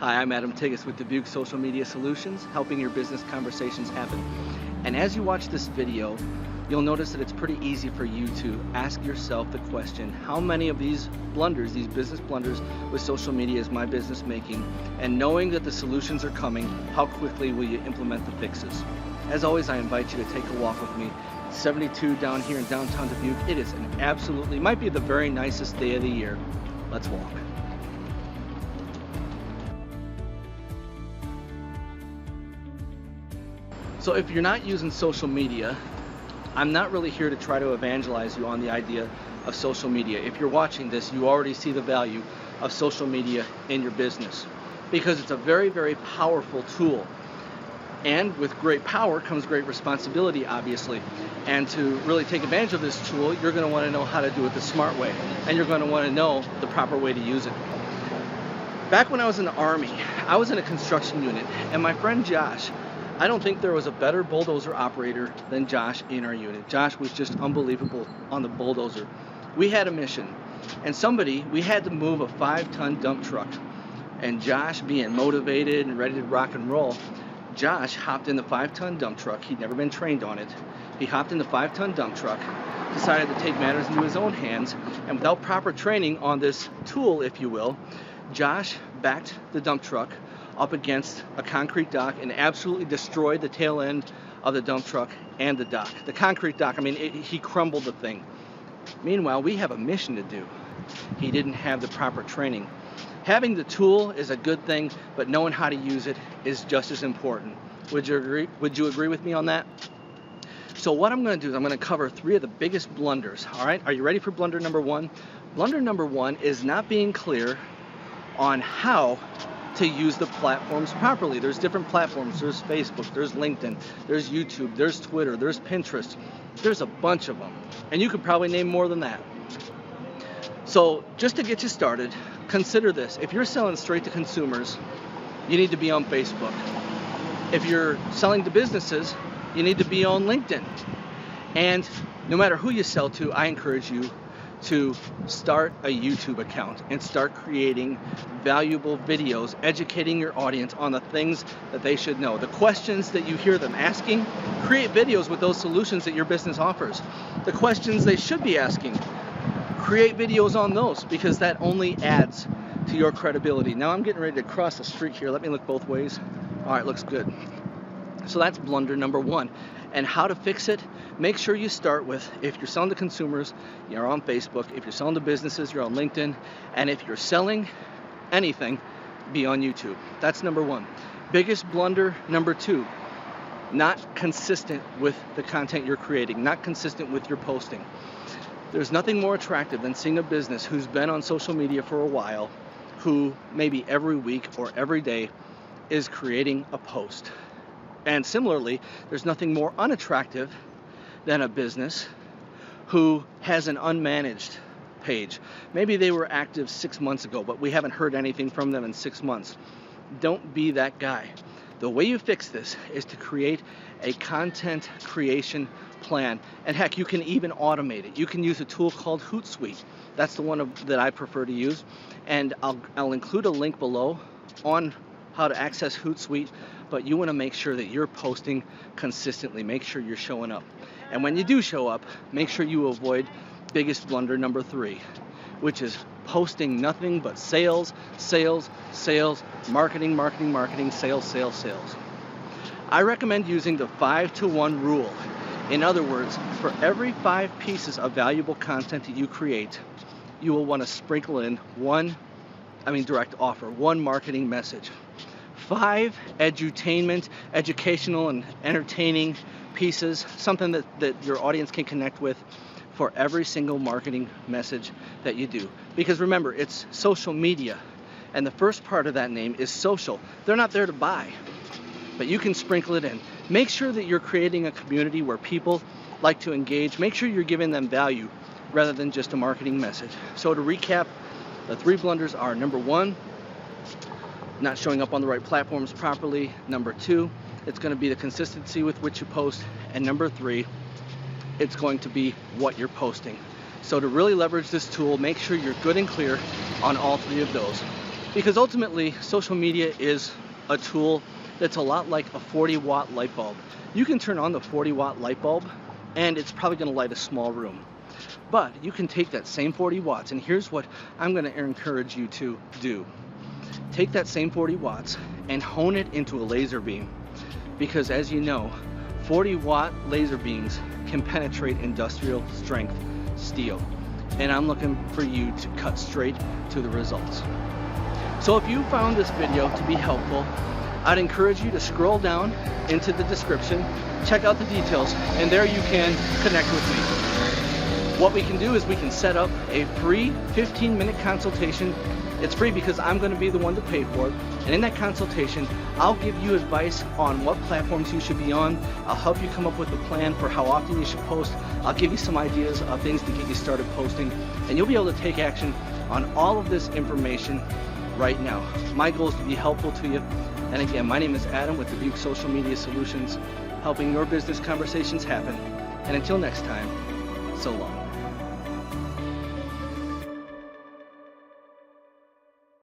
Hi, I'm Adam Tigas with Dubuque Social Media Solutions, helping your business conversations happen. And as you watch this video, you'll notice that it's pretty easy for you to ask yourself the question, how many of these blunders, these business blunders with social media is my business making? And knowing that the solutions are coming, how quickly will you implement the fixes? As always, I invite you to take a walk with me. 72 down here in downtown Dubuque. It is might be the very nicest day of the year. Let's walk. So if you're not using social media, I'm not really here to try to evangelize you on the idea of social media. If you're watching this, you already see the value of social media in your business because it's a very, very powerful tool. And with great power comes great responsibility, obviously. And to really take advantage of this tool, you're going to want to know how to do it the smart way. And you're going to want to know the proper way to use it. Back when I was in the Army, I was in a construction unit, and my friend Josh, I don't think there was a better bulldozer operator than Josh in our unit. Josh was just unbelievable on the bulldozer. We had a mission, and we had to move a 5-ton dump truck. And Josh, being motivated and ready to rock and roll, Josh hopped in the 5-ton dump truck. He'd never been trained on it. He hopped in the 5-ton dump truck, decided to take matters into his own hands, and without proper training on this tool, if you will, Josh backed the dump truck up against a concrete dock and absolutely destroyed the tail end of the dump truck and the dock. The concrete dock, he crumbled the thing. Meanwhile, we have a mission to do. He didn't have the proper training. Having the tool is a good thing, but knowing how to use it is just as important. Would you agree? Would you agree with me on that? So what I'm going to do is I'm going to cover 3 of the biggest blunders. All right, are you ready for blunder number 1? Blunder number 1 is not being clear on how to use the platforms properly. There's different platforms. There's Facebook, there's LinkedIn, there's YouTube, there's Twitter, there's Pinterest. There's a bunch of them. And you could probably name more than that. So just to get you started, consider this. If you're selling straight to consumers, you need to be on Facebook. If you're selling to businesses, you need to be on LinkedIn. And no matter who you sell to, I encourage you to start a YouTube account and start creating valuable videos, educating your audience on the things that they should know. The questions that you hear them asking, create videos with those solutions that your business offers. The questions they should be asking, create videos on those, because that only adds to your credibility. Now I'm getting ready to cross the street here. Let me look both ways. All right, looks good. So that's blunder number 1. And how to fix it, make sure you start with, if you're selling to consumers, you're on Facebook. If you're selling to businesses, you're on LinkedIn. And if you're selling anything, be on YouTube. That's number 1. Biggest blunder number 2, not consistent with the content you're creating, not consistent with your posting. There's nothing more attractive than seeing a business who's been on social media for a while, who maybe every week or every day is creating a post. And similarly, there's nothing more unattractive than a business who has an unmanaged page. Maybe they were active 6 months ago, but we haven't heard anything from them in 6 months. Don't be that guy. The way you fix this is to create a content creation plan. And heck, you can even automate it. You can use a tool called Hootsuite. That's the one that I prefer to use. And I'll include a link below on how to access Hootsuite, but you want to make sure that you're posting consistently. Make sure you're showing up. And when you do show up, make sure you avoid biggest blunder number 3, which is posting nothing but sales, sales, sales, marketing, marketing, marketing, sales, sales, sales. I recommend using the 5-to-1 rule. In other words, for every 5 pieces of valuable content that you create, you will want to sprinkle in one direct offer, one marketing message. 5 educational and entertaining pieces, something that your audience can connect with for every single marketing message that you do. Because remember, it's social media, and the first part of that name is social. They're not there to buy, but you can sprinkle it in. Make sure that you're creating a community where people like to engage. Make sure you're giving them value rather than just a marketing message. So to recap, the 3 blunders are: number 1, not showing up on the right platforms properly. Number 2, it's going to be the consistency with which you post. And number 3, it's going to be what you're posting. So to really leverage this tool, make sure you're good and clear on all 3 of those. Because ultimately, social media is a tool that's a lot like a 40-watt light bulb. You can turn on the 40-watt light bulb and it's probably going to light a small room. But you can take that same 40 watts, and here's what I'm going to encourage you to do. Take that same 40 watts and hone it into a laser beam. Because as you know, 40-watt laser beams can penetrate industrial strength steel. And I'm looking for you to cut straight to the results. So if you found this video to be helpful, I'd encourage you to scroll down into the description, check out the details, and there you can connect with me. What we can do is we can set up a free 15-minute consultation. It's free because I'm going to be the one to pay for it. And in that consultation, I'll give you advice on what platforms you should be on. I'll help you come up with a plan for how often you should post. I'll give you some ideas of things to get you started posting. And you'll be able to take action on all of this information right now. My goal is to be helpful to you. And again, my name is Adam with Dubuque Social Media Solutions, helping your business conversations happen. And until next time, so long.